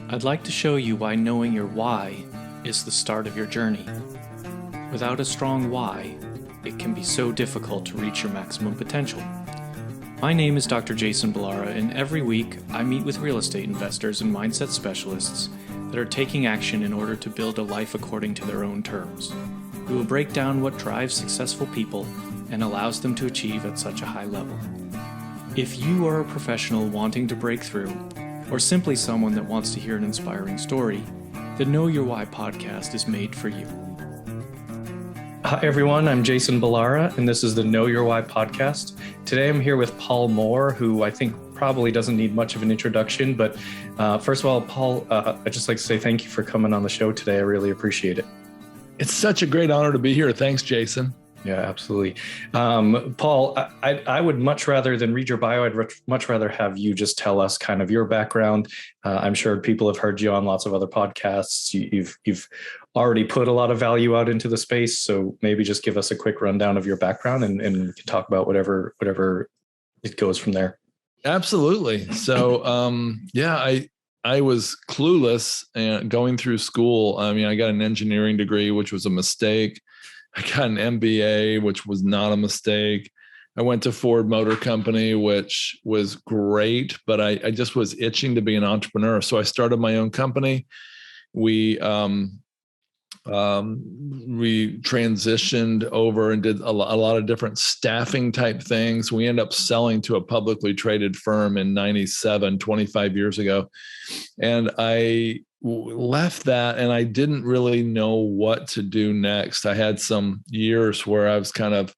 I'd like to show you why knowing your why is the start of your journey. Without a strong why, it can be so difficult to reach your maximum potential. My name is Dr. Jason Balara, and every week I meet with real estate investors and mindset specialists that are taking action in order to build a life according to their own terms. We will break down what drives successful people and allows them to achieve at such a high level. If you are a professional wanting to break through, or simply someone that wants to hear an inspiring story, the Know Your Why podcast is made for you. Hi everyone, I'm Jason Balara, and this is the Know Your Why podcast. Today I'm here with Paul Moore, who I think probably doesn't need much of an introduction, but first of all, Paul, I'd just like to say thank you for coming on the show today. I really appreciate it. It's such a great honor to be here. Thanks, Jason. Yeah, absolutely. Paul, I would much rather than read your bio, I'd much rather have you just tell us kind of your background. I'm sure people have heard you on lots of other podcasts. You've already put a lot of value out into the space. So maybe just give us a quick rundown of your background and we can talk about whatever it goes from there. Absolutely. So, I was clueless and going through school. I mean, I got an engineering degree, which was a mistake. I got an MBA, which was not a mistake. I went to Ford Motor Company, which was great, but I just was itching to be an entrepreneur. So I started my own company. We transitioned over and did a lot of different staffing type things. We ended up selling to a publicly traded firm in 97, 25 years ago. And I left that and I didn't really know what to do next. I had some years where I was kind of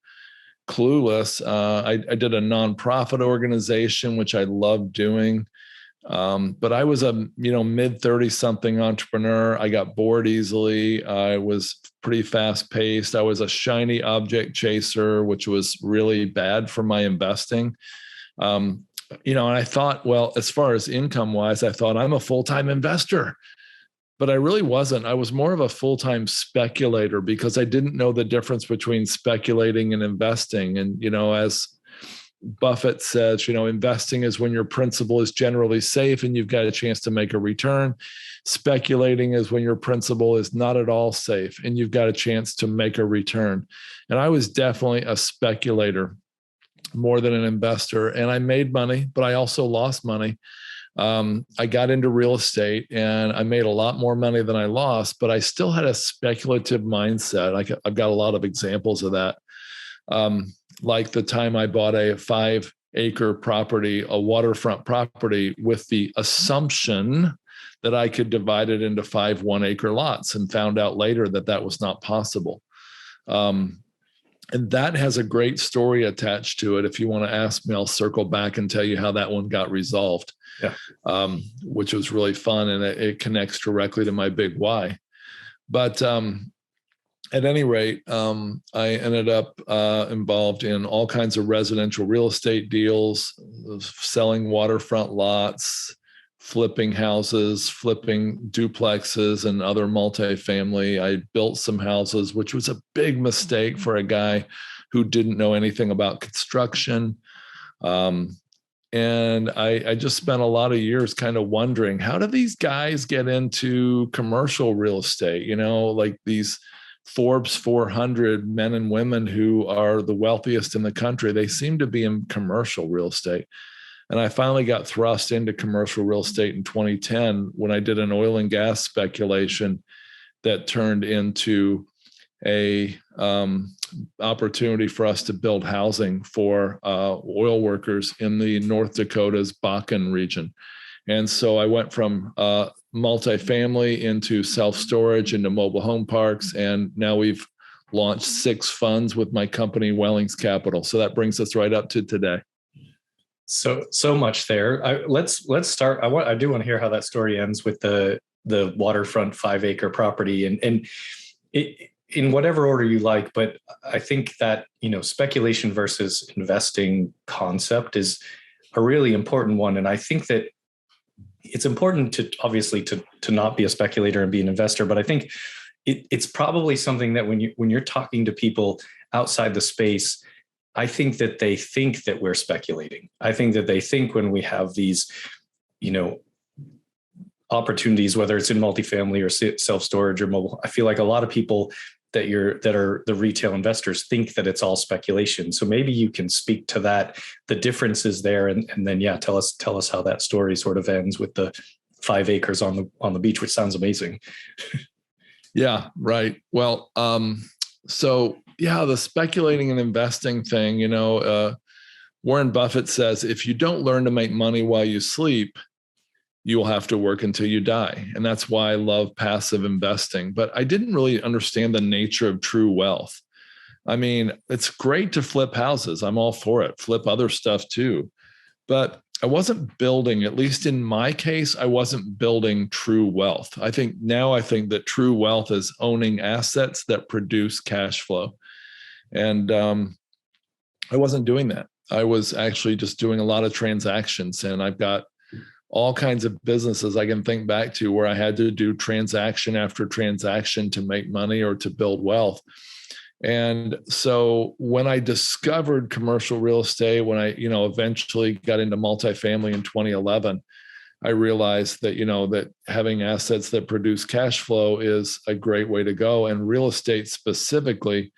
clueless. I did a nonprofit organization, which I loved doing. But I was a mid 30 something entrepreneur. I got bored easily. I was pretty fast paced. I was a shiny object chaser, which was really bad for my investing. And I thought, well, as far as income wise, I thought I'm a full-time investor, but I really wasn't. I was more of a full-time speculator because I didn't know the difference between speculating and investing. And, as Buffett says, investing is when your principal is generally safe and you've got a chance to make a return. Speculating is when your principal is not at all safe and you've got a chance to make a return. And I was definitely a speculator more than an investor. And I made money, but I also lost money. I got into real estate and I made a lot more money than I lost, but I still had a speculative mindset. I've got a lot of examples of that. Like the time I bought a 5-acre property, a waterfront property, with the assumption that I could divide it into 5 1-acre lots, and found out later that that was not possible. And that has a great story attached to it. If you want to ask me, I'll circle back and tell you how that one got resolved, which was really fun. And it connects directly to my big why. But at any rate, I ended up involved in all kinds of residential real estate deals, selling waterfront lots, flipping houses, flipping duplexes and other multifamily. I built some houses, which was a big mistake for a guy who didn't know anything about construction. And I just spent a lot of years kind of wondering, how do these guys get into commercial real estate? Like these Forbes 400 men and women who are the wealthiest in the country, they seem to be in commercial real estate. And I finally got thrust into commercial real estate in 2010 when I did an oil and gas speculation that turned into a opportunity for us to build housing for oil workers in the North Dakota's Bakken region. And so I went from multifamily into self-storage, into mobile home parks. And now we've launched 6 funds with my company, Wellings Capital. So that brings us right up to today. So much there. Let's start. I do want to hear how that story ends with the waterfront 5-acre property and in whatever order you like. But I think that, speculation versus investing concept is a really important one. And I think that it's important to obviously to not be a speculator and be an investor, but I think it's probably something that when you're talking to people outside the space, I think that they think that we're speculating. I think that they think when we have these, opportunities, whether it's in multifamily or self-storage or mobile. I feel like a lot of people that are the retail investors think that it's all speculation. So maybe you can speak to that, the differences there, and then tell us how that story sort of ends with the 5 acres on the beach, which sounds amazing. Yeah, right. Well, the speculating and investing thing, Warren Buffett says, if you don't learn to make money while you sleep, you will have to work until you die. And that's why I love passive investing. But I didn't really understand the nature of true wealth. I mean, it's great to flip houses. I'm all for it. Flip other stuff too. But I wasn't building, at least in my case, I wasn't building true wealth. I think that true wealth is owning assets that produce cash flow. And I wasn't doing that. I was actually just doing a lot of transactions, and I've got all kinds of businesses I can think back to where I had to do transaction after transaction to make money or to build wealth. And so when I discovered commercial real estate, when I, eventually got into multifamily in 2011, I realized that, that having assets that produce cash flow is a great way to go. And real estate specifically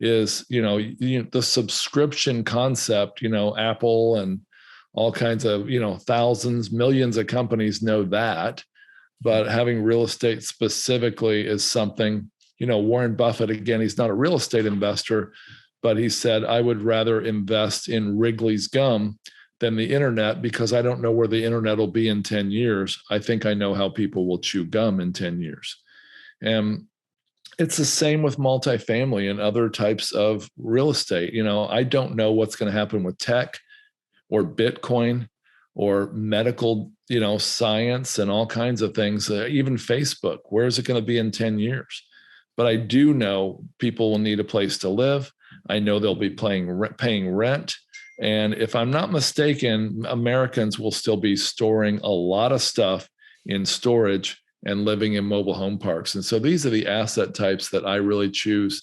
is, the subscription concept, Apple and all kinds of, thousands, millions of companies know that, but having real estate specifically is something, Warren Buffett, again, he's not a real estate investor, but he said, I would rather invest in Wrigley's gum than the internet because I don't know where the internet will be in 10 years. I think I know how people will chew gum in 10 years. And it's the same with multifamily and other types of real estate. I don't know what's going to happen with tech or Bitcoin or medical, science and all kinds of things, even Facebook. Where is it going to be in 10 years? But I do know people will need a place to live. I know they'll be paying rent. And if I'm not mistaken, Americans will still be storing a lot of stuff in storage and living in mobile home parks. And so these are the asset types that I really choose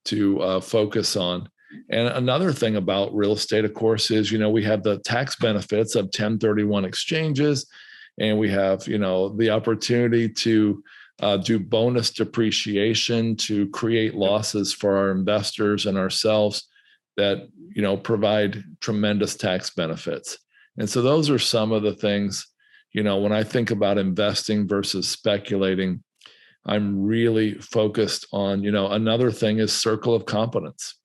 to focus on. And another thing about real estate, of course, is, we have the tax benefits of 1031 exchanges, and we have, the opportunity to do bonus depreciation to create losses for our investors and ourselves that, provide tremendous tax benefits. And so those are some of the things, when I think about investing versus speculating, I'm really focused on, another thing is circle of competence.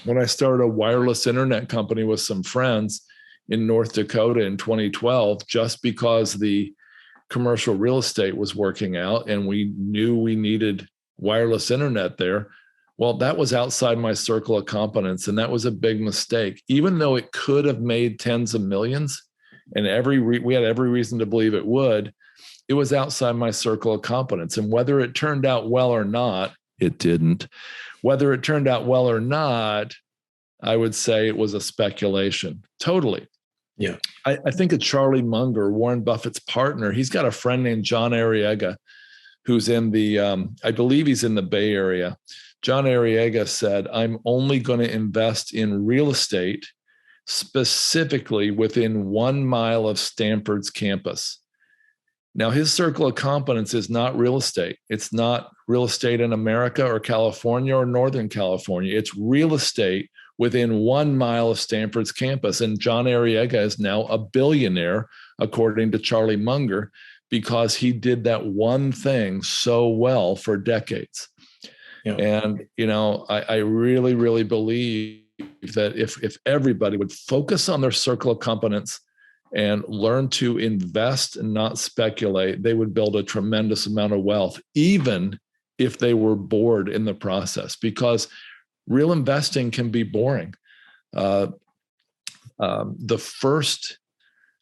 When I started a wireless internet company with some friends in North Dakota in 2012, just because the commercial real estate was working out and we knew we needed wireless internet there, well, that was outside my circle of competence. And that was a big mistake. Even though it could have made tens of millions, and we had every reason to believe it would, it was outside my circle of competence. And whether it turned out well or not, it didn't. Whether it turned out well or not, I would say it was a speculation. Totally. Yeah. I think of Charlie Munger, Warren Buffett's partner. He's got a friend named John Arriaga, who's in I believe he's in the Bay Area. John Arriaga said, I'm only going to invest in real estate specifically within 1 mile of Stanford's campus. Now, his circle of competence is not real estate. It's not real estate in America or California or Northern California. It's real estate within 1 mile of Stanford's campus. And John Arriaga is now a billionaire, according to Charlie Munger, because he did that one thing so well for decades. Yeah. And, I really, really believe that if everybody would focus on their circle of competence and learn to invest and not speculate, they would build a tremendous amount of wealth, even if they were bored in the process, because real investing can be boring. The first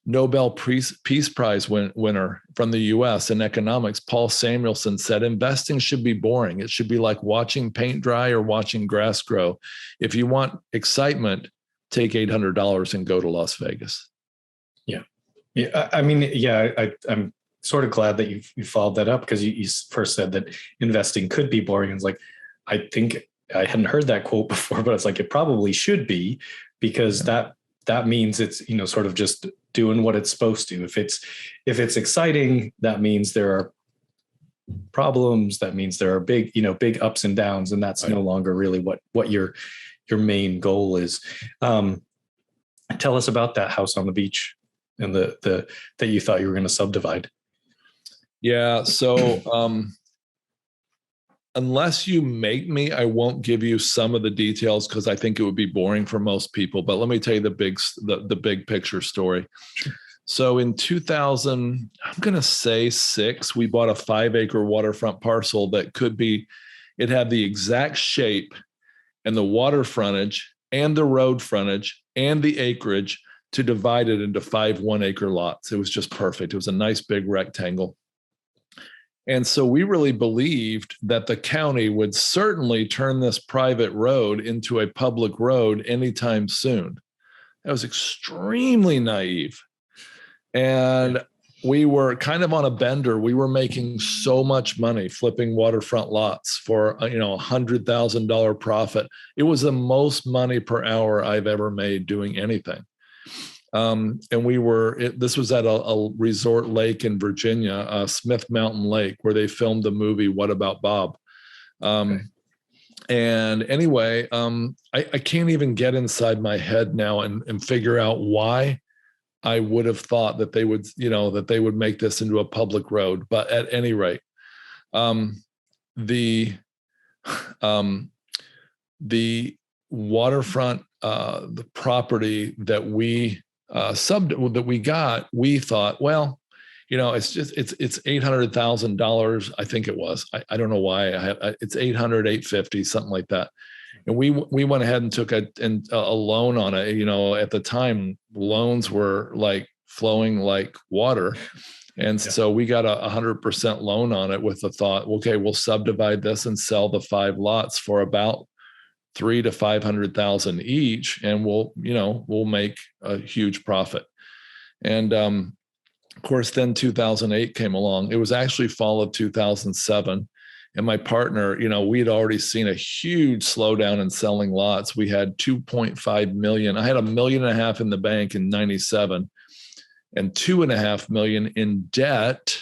Nobel Peace Prize winner from the US in economics, Paul Samuelson, said investing should be boring. It should be like watching paint dry or watching grass grow. If you want excitement, take $800 and go to Las Vegas. Yeah. I mean, I'm sort of glad that you followed that up, because you first said that investing could be boring. And it's like, I think I hadn't heard that quote before, but it's like, it probably should be, because that means it's, sort of just doing what it's supposed to. If it's exciting, that means there are problems. That means there are big ups and downs, and that's no longer really what your main goal is. Tell us about that house on the beach and the that you thought you were going to subdivide. Yeah. So unless you make me, I won't give you some of the details because I think it would be boring for most people. But let me tell you the big picture story. Sure. So in 2000, I'm going to say 6, we bought a 5-acre waterfront parcel that it had the exact shape and the water frontage and the road frontage and the acreage to divide it into 5 1-acre lots. It was just perfect. It was a nice big rectangle. And so we really believed that the county would certainly turn this private road into a public road anytime soon. That was extremely naive. And we were kind of on a bender. We were making so much money flipping waterfront lots for $100,000 profit. It was the most money per hour I've ever made doing anything. And this was at a resort lake in Virginia, Smith Mountain Lake, where they filmed the movie What About Bob? And anyway, I can't even get inside my head now and figure out why I would have thought that they would make this into a public road. But at any rate, the waterfront, the property that we got, we thought, well, it's $800,000. I think it was. I don't know why it's 850, something like that. And we went ahead and took a loan on it. At the time, loans were like flowing like water. And so we got a 100% loan on it with the thought, okay, we'll subdivide this and sell the 5 lots for about $300,000 to $500,000 each, and we'll make a huge profit. And of course, then 2008 came along. It was actually fall of 2007. And my partner, we had already seen a huge slowdown in selling lots. We had 2.5 million. I had $1.5 million in the bank in 97 and 2.5 million in debt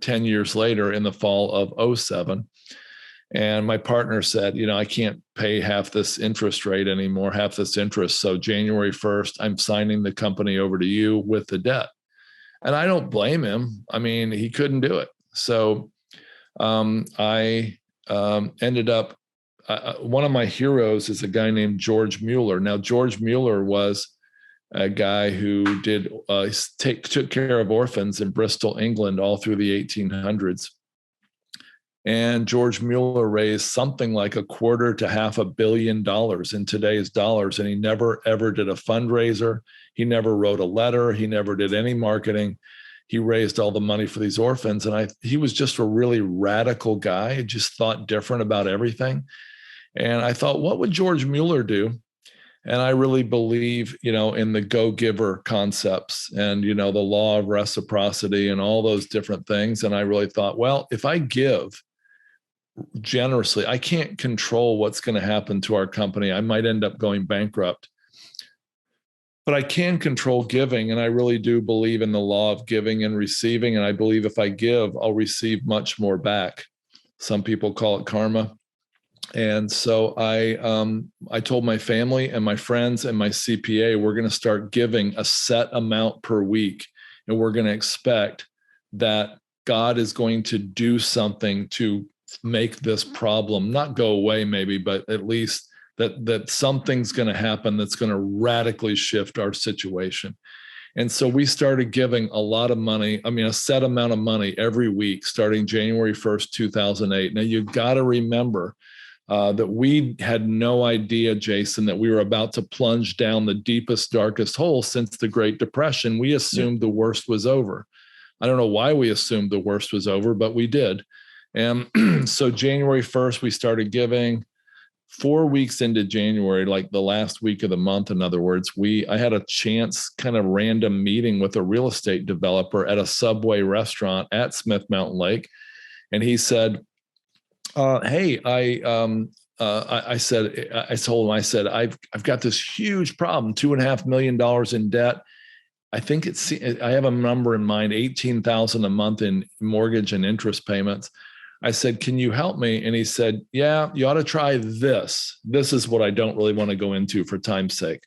10 years later in the fall of 07. And my partner said, I can't pay half this interest rate anymore, half this interest. So January 1st, I'm signing the company over to you with the debt. And I don't blame him. I mean, he couldn't do it. So I ended up, one of my heroes is a guy named George Mueller. Now, George Mueller was a guy who took care of orphans in Bristol, England, all through the 1800s. And George Mueller raised something like $250 to $500 million in today's dollars. And he never, ever did a fundraiser. He never wrote a letter. He never did any marketing. He raised all the money for these orphans. And he was just a really radical guy. He just thought different about everything. And I thought, what would George Mueller do? And I really believe, in the go-giver concepts and, the law of reciprocity and all those different things. And I really thought, well, if I give generously, I can't control what's going to happen to our company. I might end up going bankrupt. But I can control giving, and I really do believe in the law of giving and receiving. And I believe if I give, I'll receive much more back. Some people call it karma. And so I told my family and my friends and my CPA, we're going to start giving a set amount per week, and we're going to expect that God is going to do something to make this problem not go away, maybe, but at least that something's going to happen that's going to radically shift our situation. And so we started giving a lot of money, a set amount of money every week, starting January 1st, 2008. Now, you've got to remember that we had no idea, Jason, that we were about to plunge down the deepest, darkest hole since the Great Depression. We assumed the worst was over. I don't know why we assumed the worst was over, but we did. And so January 1st, we started giving. 4 weeks into January, like the last week of the month, in other words, I had a chance kind of random meeting with a real estate developer at a Subway restaurant at Smith Mountain Lake. And he said, hey, I told him, I've got this huge problem, $2.5 million in debt. I think I have a number in mind, 18,000 a month in mortgage and interest payments. I said, can you help me? And he said, yeah, you ought to try this. This is what I don't really want to go into for time's sake.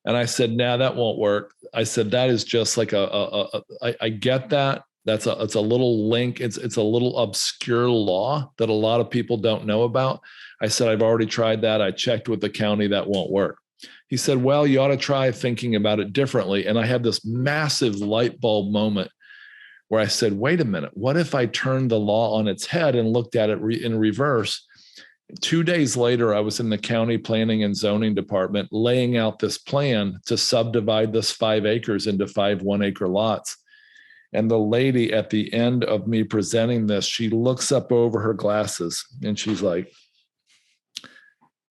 And I said, nah, that won't work. I said, that is just like I get that. It's a little link. It's a little obscure law that a lot of people don't know about. I said, I've already tried that. I checked with the county, that won't work. He said, well, you ought to try thinking about it differently. And I had this massive light bulb moment where I said, wait a minute, what if I turned the law on its head and looked at it in reverse? 2 days later, I was in the county planning and zoning department laying out this plan to subdivide this 5 acres into 5 1-acre lots. And the lady at the end of me presenting this, she looks up over her glasses and she's like,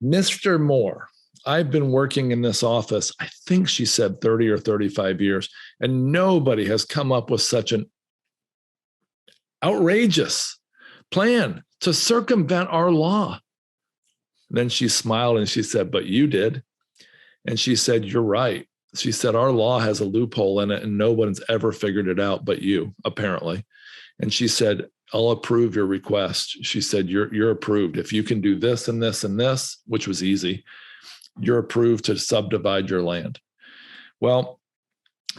Mr. Moore, I've been working in this office, I think she said 30 or 35 years, and nobody has come up with such an outrageous plan to circumvent our law. Then she smiled and she said, but you did. And she said, you're right. She said, our law has a loophole in it and no one's ever figured it out but you, apparently. And she said, I'll approve your request. She said, you're approved. If you can do this and this and this, which was easy, you're approved to subdivide your land. Well,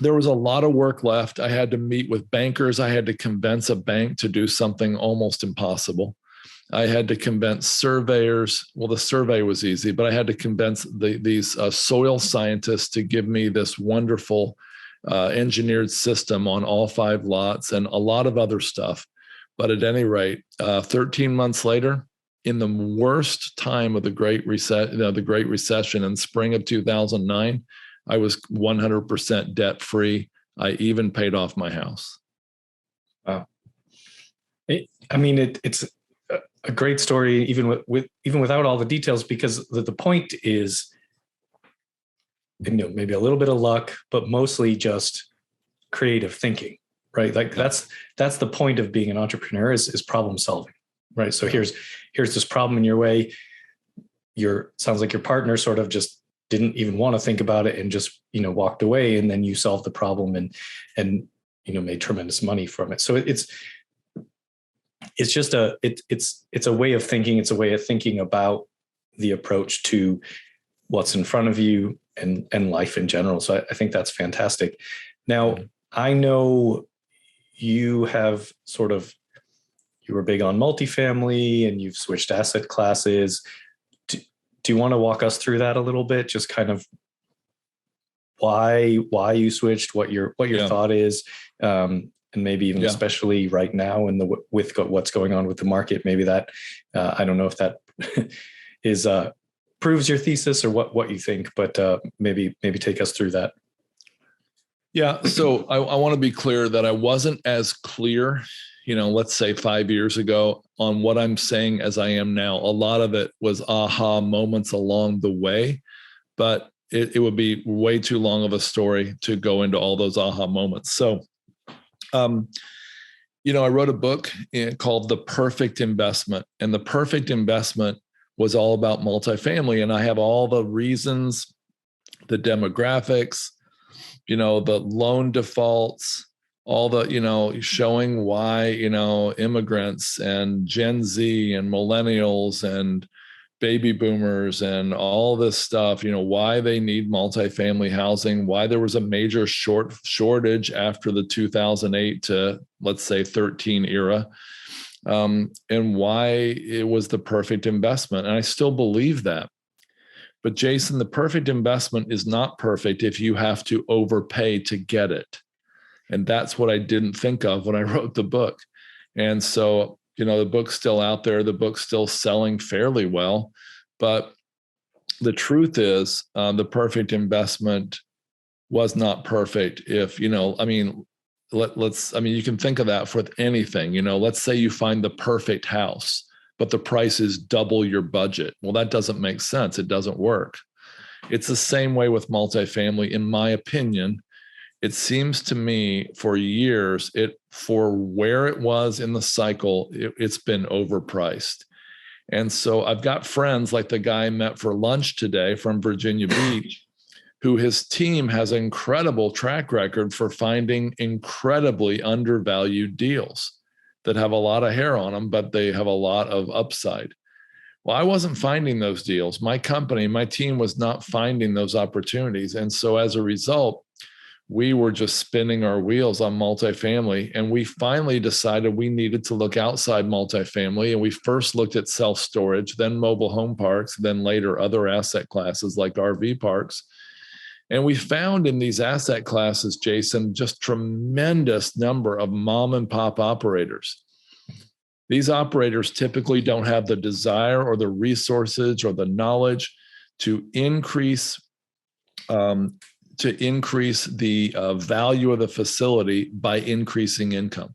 there was a lot of work left. I had to meet with bankers. I had to convince a bank to do something almost impossible. I had to convince surveyors. Well, the survey was easy, but I had to convince these soil scientists to give me this wonderful engineered system on all 5 lots and a lot of other stuff. But at any rate, 13 months later, in the worst time of the Great Recession in spring of 2009, I was 100% debt free. I even paid off my house. Wow. It's a great story, even without all the details, because the point is, maybe a little bit of luck, but mostly just creative thinking, right? Like that's the point of being an entrepreneur is problem solving, right? So here's this problem in your way. Sounds like your partner sort of just didn't even want to think about it and just, walked away, and then you solved the problem and made tremendous money from it. So it's just it's a way of thinking. It's a way of thinking about the approach to what's in front of you and life in general. So I think that's fantastic. Now, I know you were big on multifamily and you've switched asset classes. Do you want to walk us through that a little bit? Just kind of why you switched, what your thought is, and maybe even especially right now with what's going on with the market, maybe that I don't know if that is proves your thesis or what you think, but maybe take us through that. Yeah. So I want to be clear that I wasn't as clear, let's say 5 years ago on what I'm saying as I am now. A lot of it was aha moments along the way, but it would be way too long of a story to go into all those aha moments. So, I wrote a book called The Perfect Investment, and The Perfect Investment was all about multifamily. And I have all the reasons, the demographics, the loan defaults, all the, showing why, immigrants and Gen Z and millennials and baby boomers and all this stuff, why they need multifamily housing, why there was a major shortage after the 2008 to, let's say, 13 era, and why it was the perfect investment. And I still believe that. But Jason, the perfect investment is not perfect if you have to overpay to get it. And that's what I didn't think of when I wrote the book. And so, the book's still out there. The book's still selling fairly well. But the truth is, the perfect investment was not perfect. If, you can think of that for anything. Let's say you find the perfect house, but the price is double your budget. Well, that doesn't make sense. It doesn't work. It's the same way with multifamily, in my opinion. It seems to me for years, for where it was in the cycle, it's been overpriced. And so I've got friends like the guy I met for lunch today from Virginia Beach, who his team has an incredible track record for finding incredibly undervalued deals that have a lot of hair on them, but they have a lot of upside. Well, I wasn't finding those deals. My company, my team was not finding those opportunities. And so as a result, we were just spinning our wheels on multifamily. And we finally decided we needed to look outside multifamily. And we first looked at self-storage, then mobile home parks, then later other asset classes like RV parks. And we found in these asset classes, Jason, just tremendous number of mom and pop operators. These operators typically don't have the desire or the resources or the knowledge to increase the value of the facility by increasing income.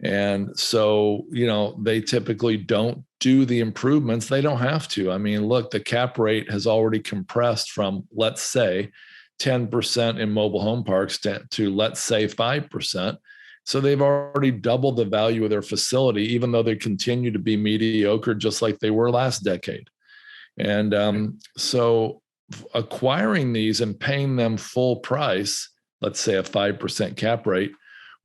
And so, they typically don't do the improvements. They don't have to. I mean, look, the cap rate has already compressed from, let's say, 10% in mobile home parks to let's say 5%. So they've already doubled the value of their facility, even though they continue to be mediocre, just like they were last decade. And so acquiring these and paying them full price, let's say a 5% cap rate,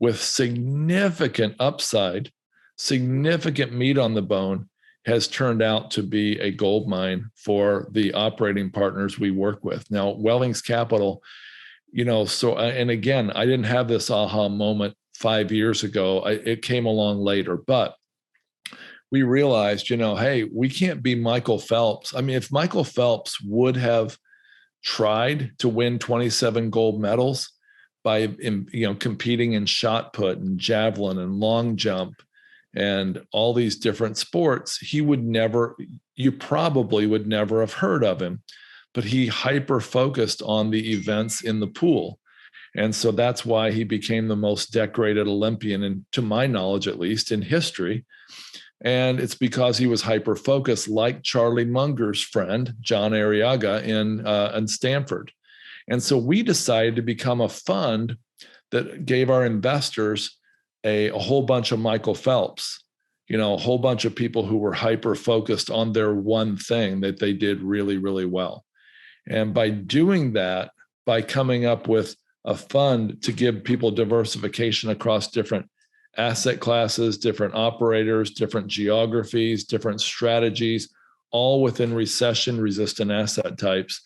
with significant upside, significant meat on the bone, has turned out to be a gold mine for the operating partners we work with. Now, Wellings Capital, and again, I didn't have this aha moment 5 years ago. It came along later, but we realized, hey, we can't be Michael Phelps. I mean, if Michael Phelps would have tried to win 27 gold medals by, competing in shot put and javelin and long jump and all these different sports, you probably would never have heard of him, but he hyper focused on the events in the pool. And so that's why he became the most decorated Olympian, and to my knowledge, at least in history. And it's because he was hyper focused, like Charlie Munger's friend, John Arriaga in Stanford. And so we decided to become a fund that gave our investors a whole bunch of Michael Phelps, a whole bunch of people who were hyper focused on their one thing that they did really, really well. And by doing that, by coming up with a fund to give people diversification across different asset classes, different operators, different geographies, different strategies, all within recession-resistant asset types,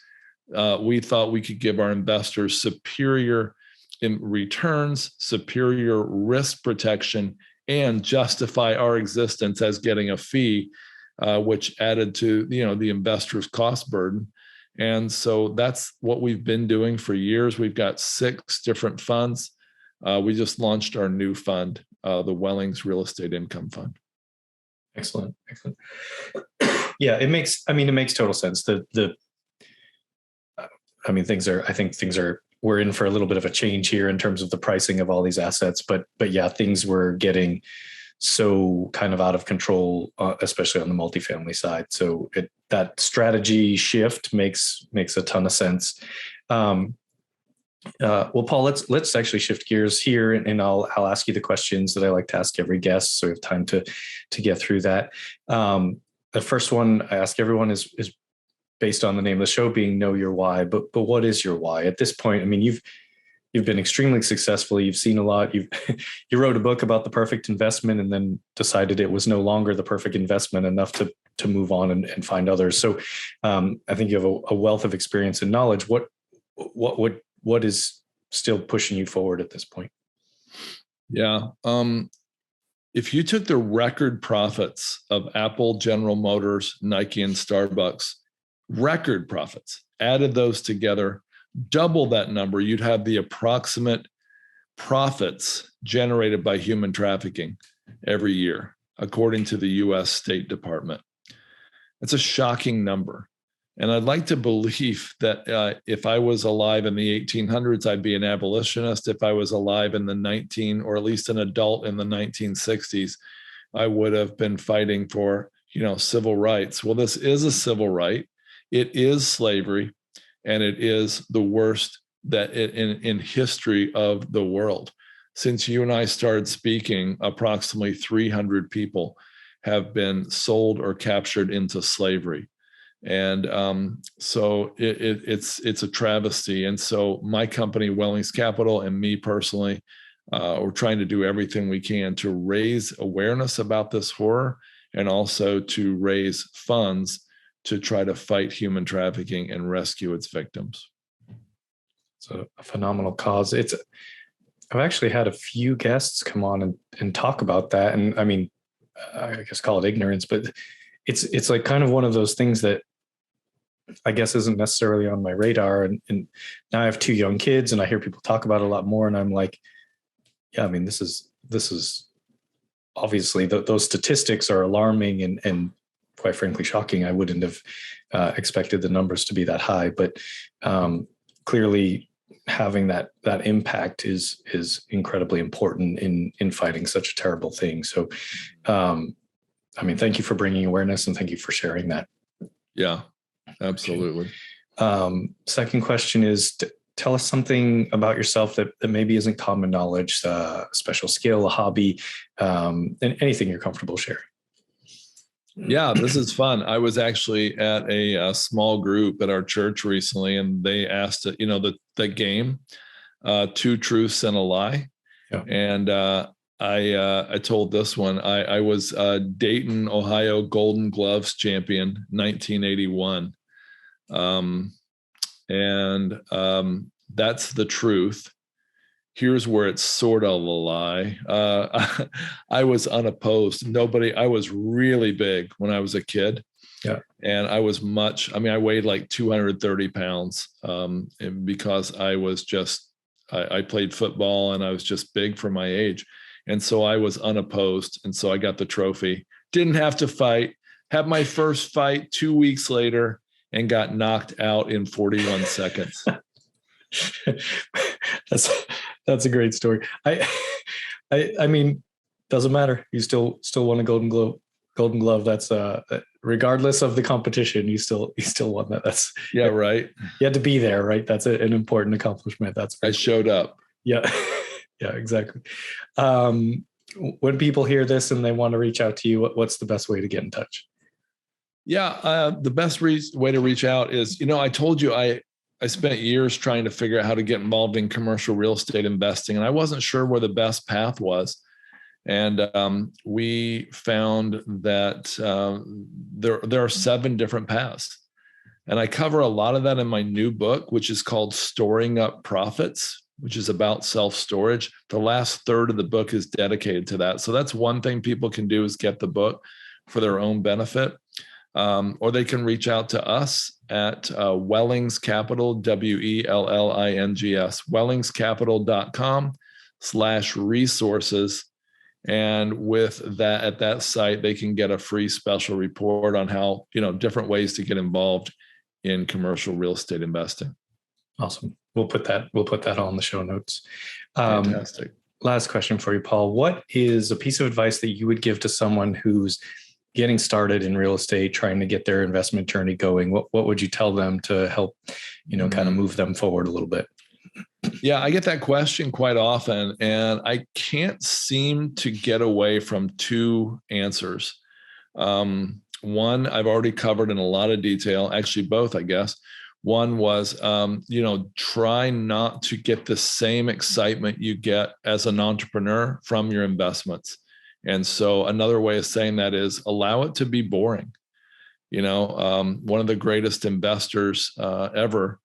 we thought we could give our investors superior in returns, superior risk protection, and justify our existence as getting a fee, which added to the investor's cost burden. And so that's what we've been doing for years. We've got 6 different funds. We just launched our new fund, the Wellings Real Estate Income Fund. Excellent. Yeah, it makes total sense. We're in for a little bit of a change here in terms of the pricing of all these assets, but yeah, things were getting so kind of out of control, especially on the multifamily side. So that strategy shift makes a ton of sense. Well, Paul, let's actually shift gears here, and I'll ask you the questions that I like to ask every guest, so we have time to get through that. The first one I ask everyone is based on the name of the show being Know Your Why, but what is your why? At this point, I mean, you've been extremely successful. You've seen a lot. You wrote a book about the perfect investment and then decided it was no longer the perfect investment enough to move on and find others. So I think you have a wealth of experience and knowledge. What is still pushing you forward at this point? Yeah. If you took the record profits of Apple, General Motors, Nike, and Starbucks, record profits, added those together, double that number, you'd have the approximate profits generated by human trafficking every year, according to the U.S. State Department. That's a shocking number. And I'd like to believe that if I was alive in the 1800s, I'd be an abolitionist. If I was alive in or at least an adult in the 1960s, I would have been fighting for, civil rights. Well, this is a civil right. It is slavery, and it is the worst that in history of the world. Since you and I started speaking, approximately 300 people have been sold or captured into slavery. And so it's a travesty. And so my company, Wellings Capital, and me personally, we're trying to do everything we can to raise awareness about this horror, and also to raise funds to try to fight human trafficking and rescue its victims. It's a phenomenal cause. I've actually had a few guests come on and talk about that. And I mean, I guess call it ignorance, but it's like kind of one of those things that I guess isn't necessarily on my radar. And now I have 2 young kids and I hear people talk about it a lot more. And I'm like, yeah, I mean, this is obviously those statistics are alarming and quite frankly shocking. I wouldn't have expected the numbers to be that high, but clearly having that impact is incredibly important in fighting such a terrible thing. So, I mean, thank you for bringing awareness and thank you for sharing that. Yeah, absolutely. Okay. Second question is, tell us something about yourself that maybe isn't common knowledge, a special skill, a hobby, and anything you're comfortable sharing. Yeah, this is fun. I was actually at a small group at our church recently, and they asked, the game, 2 truths and a lie. Yeah. And I told this one. I was Dayton, Ohio Golden Gloves champion, 1981. That's the truth. Here's where it's sort of a lie. I was unopposed. I was really big when I was a kid. Yeah. And I was I weighed like 230 pounds because I played football and I was just big for my age. And so I was unopposed. And so I got the trophy. Didn't have to fight. Had my first fight 2 weeks later and got knocked out in 41 seconds. That's a great story. I mean, doesn't matter. You still won a Golden Glove. That's regardless of the competition, you still won that. That's right. You had to be there, right? That's an important accomplishment. I showed up. Yeah. Yeah, exactly. When people hear this and they want to reach out to you, what's the best way to get in touch? Yeah. The best way to reach out is, I told you, I spent years trying to figure out how to get involved in commercial real estate investing, and I wasn't sure where the best path was. And we found that there are 7 different paths. And I cover a lot of that in my new book, which is called Storing Up Profits, which is about self-storage. The last third of the book is dedicated to that. So that's one thing people can do, is get the book for their own benefit. Or they can reach out to us at Wellings Capital, WELLINGS, wellingscapital.com/resources. And with that, at that site, they can get a free special report on how, different ways to get involved in commercial real estate investing. Awesome. We'll put that on the show notes. Fantastic. Last question for you, Paul. What is a piece of advice that you would give to someone who's getting started in real estate, trying to get their investment journey going? What would you tell them to help, kind of move them forward a little bit? Yeah, I get that question quite often, and I can't seem to get away from 2 answers. One, I've already covered in a lot of detail, actually both, I guess. One was, try not to get the same excitement you get as an entrepreneur from your investments. And so another way of saying that is allow it to be boring. One of the greatest investors ever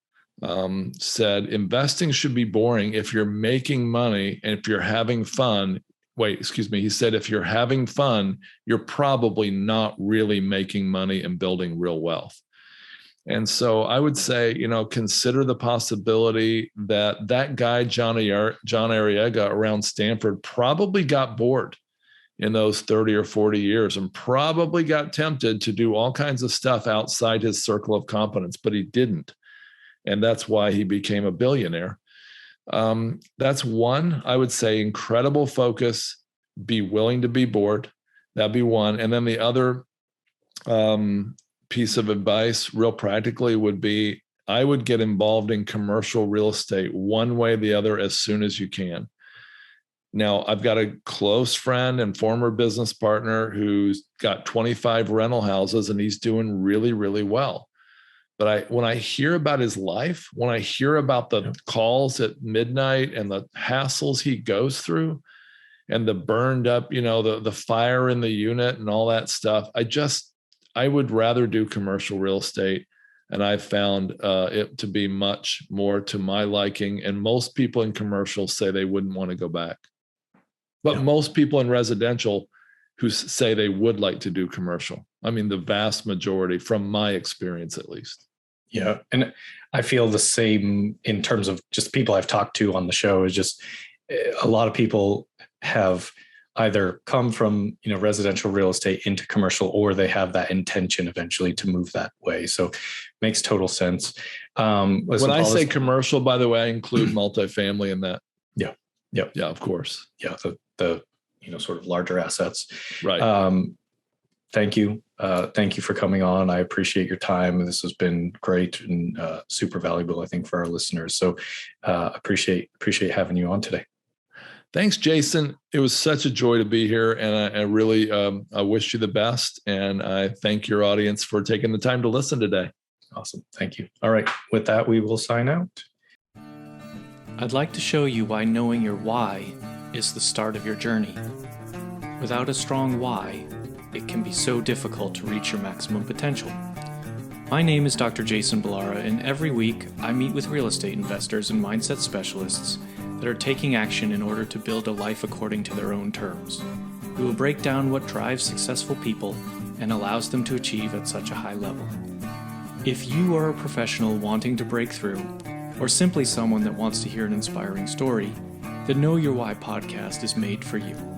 said, investing should be boring if you're making money and if you're having fun. He said, if you're having fun, you're probably not really making money and building real wealth. And so I would say, consider the possibility that guy, John Arriaga around Stanford, probably got bored in those 30 or 40 years and probably got tempted to do all kinds of stuff outside his circle of competence, but he didn't. And that's why he became a billionaire. That's one, I would say, incredible focus, be willing to be bored. That'd be one. And then the other piece of advice, real practically, would be, I would get involved in commercial real estate one way or the other as soon as you can. Now, I've got a close friend and former business partner who's got 25 rental houses and he's doing really, really well. But when I hear about his life, when I hear about the calls at midnight and the hassles he goes through and the burned up, the fire in the unit and all that stuff, I would rather do commercial real estate. And I've found it to be much more to my liking. And most people in commercial say they wouldn't want to go back. But most people in residential who say they would like to do commercial. I mean, the vast majority, from my experience at least. Yeah. And I feel the same in terms of just people I've talked to on the show. Is just a lot of people have either come from, residential real estate into commercial, or they have that intention eventually to move that way. So makes total sense. When I say commercial, by the way, I include multifamily in that. Yeah. Yeah, of course. Yeah. The sort of larger assets. Right. Thank you. Thank you for coming on. I appreciate your time. This has been great and super valuable, I think, for our listeners. So appreciate having you on today. Thanks, Jason. It was such a joy to be here. And I really I wish you the best. And I thank your audience for taking the time to listen today. Awesome. Thank you. All right. With that, we will sign out. I'd like to show you why knowing your why is the start of your journey. Without a strong why, it can be so difficult to reach your maximum potential. My name is Dr. Jason Balara, and every week I meet with real estate investors and mindset specialists that are taking action in order to build a life according to their own terms. We will break down what drives successful people and allows them to achieve at such a high level. If you are a professional wanting to break through, or simply someone that wants to hear an inspiring story, the Know Your Why podcast is made for you.